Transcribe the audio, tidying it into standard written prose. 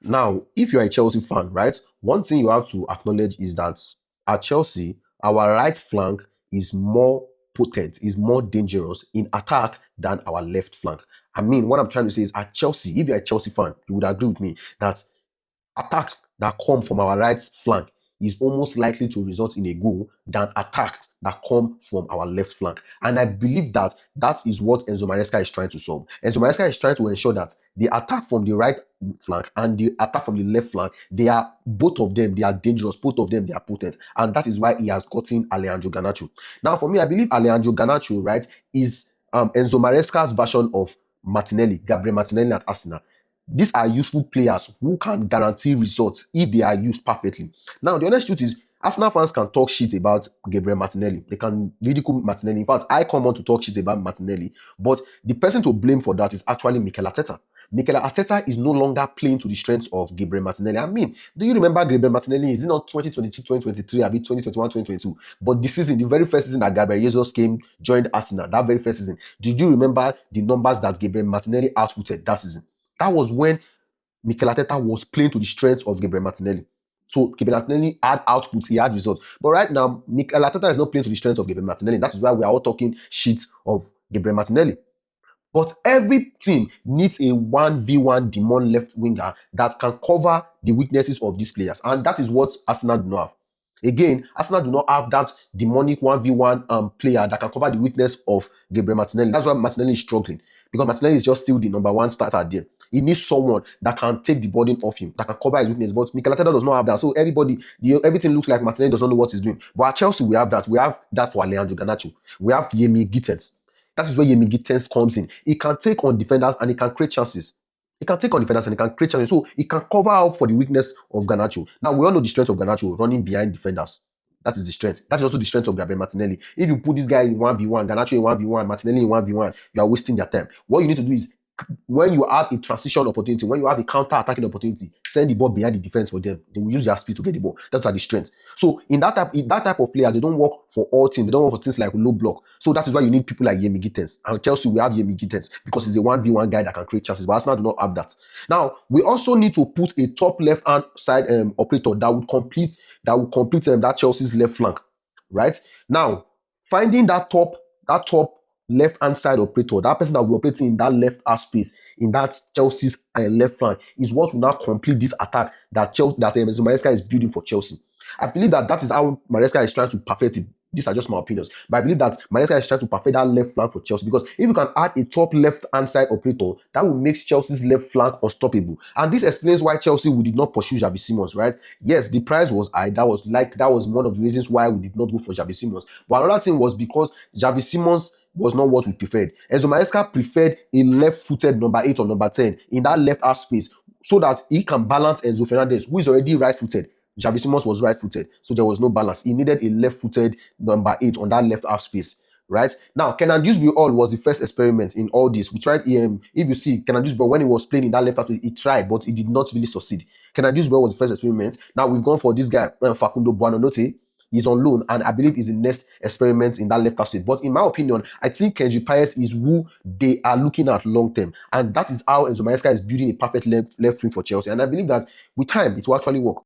Now, if you're a Chelsea fan, right, one thing you have to acknowledge is that at Chelsea, our right flank is more potent, is more dangerous in attack than our left flank. I mean, what I'm trying to say is at Chelsea, if you're a Chelsea fan, you would agree with me that attacks that come from our right flank is almost likely to result in a goal than attacks that come from our left flank. And I believe that that is what Enzo Maresca is trying to solve. Enzo Maresca is trying to ensure that the attack from the right flank and the attack from the left flank, they are both of them, they are dangerous, both of them, they are potent. And that is why he has gotten Alejandro Garnacho. Now, for me, I believe Alejandro Garnacho, right, is Enzo Maresca's version of Martinelli, Gabriel Martinelli at Arsenal. These are useful players who can guarantee results if they are used perfectly. Now, the honest truth is, Arsenal fans can talk shit about Gabriel Martinelli. They can ridicule Martinelli. In fact, I come on to talk shit about Martinelli. But the person to blame for that is actually Mikel Arteta. Mikel Arteta is no longer playing to the strengths of Gabriel Martinelli. I mean, do you remember Gabriel Martinelli? Is it not 2022, 2023, a bit 2021, 2022? But this season, the very first season that Gabriel Jesus joined Arsenal, that very first season, did you remember the numbers that Gabriel Martinelli outputted that season? That was when Mikel Arteta was playing to the strength of Gabriel Martinelli. So Gabriel Martinelli had output, he had results. But right now, Mikel Arteta is not playing to the strength of Gabriel Martinelli. That is why we are all talking shit of Gabriel Martinelli. But every team needs a 1v1 demon left winger that can cover the weaknesses of these players. And that is what Arsenal do not have. Again, Arsenal do not have that demonic 1v1 player that can cover the weakness of Gabriel Martinelli. That's why Martinelli is struggling. Because Martinelli is just still the number one starter there. He needs someone that can take the burden off him, that can cover his weakness. But Mikel Arteta does not have that. So everything looks like Martinelli does not know what he's doing. But at Chelsea, we have that. We have that for Alejandro Garnacho. We have Gittens. That is where Gittens comes in. He can take on defenders and he can create chances. He can take on defenders and he can create chances. So he can cover up for the weakness of Garnacho. Now, we all know the strength of Garnacho, running behind defenders. That is the strength. That is also the strength of Gabriel Martinelli. If you put this guy in 1v1, Garnacho in 1v1, Martinelli in 1v1, you are wasting your time. What you need to do is, when you have a transition opportunity, when you have a counter-attacking opportunity, send the ball behind the defense for them. They will use their speed to get the ball. That's the strength. So in that type of player, they don't work for all teams. They don't work for things like low block. So that is why you need people like Gittens. And Chelsea, we have Gittens because he's a 1v1 guy that can create chances. But Arsenal do not have that. Now, we also need to put a top left-hand side operator that would complete that Chelsea's left flank. Right? Now, finding that top left-hand side operator, that person that will be operating in that left half space, in that Chelsea's left flank, is what will now complete this attack that Enzo Maresca is building for Chelsea. I believe that is how Maresca is trying to perfect it. These are just my opinions. But I believe that Maresca is trying to perfect that left flank for Chelsea, because if you can add a top left-hand side operator, that will make Chelsea's left flank unstoppable. And this explains why Chelsea did not pursue Xavi Simons, right? Yes, the price was high. That was one of the reasons why we did not go for Xavi Simons. But another thing was because Xavi Simons was not what we preferred. Enzo Maresca preferred a left-footed number 8 or number 10 in that left half space so that he can balance Enzo Fernandez, who is already right-footed. Xavi Simons was right-footed, so there was no balance. He needed a left-footed number 8 on that left half space, right? Now, Kenan Dewsbury-Hall was the first experiment in all this. We tried, if you see, Kenan Dewsbury, when he was playing in that left half space, he tried, but he did not really succeed. Kenan Dewsbury was the first experiment. Now, we've gone for this guy, Facundo Buonanotte. He's on loan, and I believe he's the next experiment in that left half space. But in my opinion, I think Kendrick Pius is who they are looking at long term, and that is how Enzo Maresca is building a perfect left wing for Chelsea. And I believe that with time, it will actually work.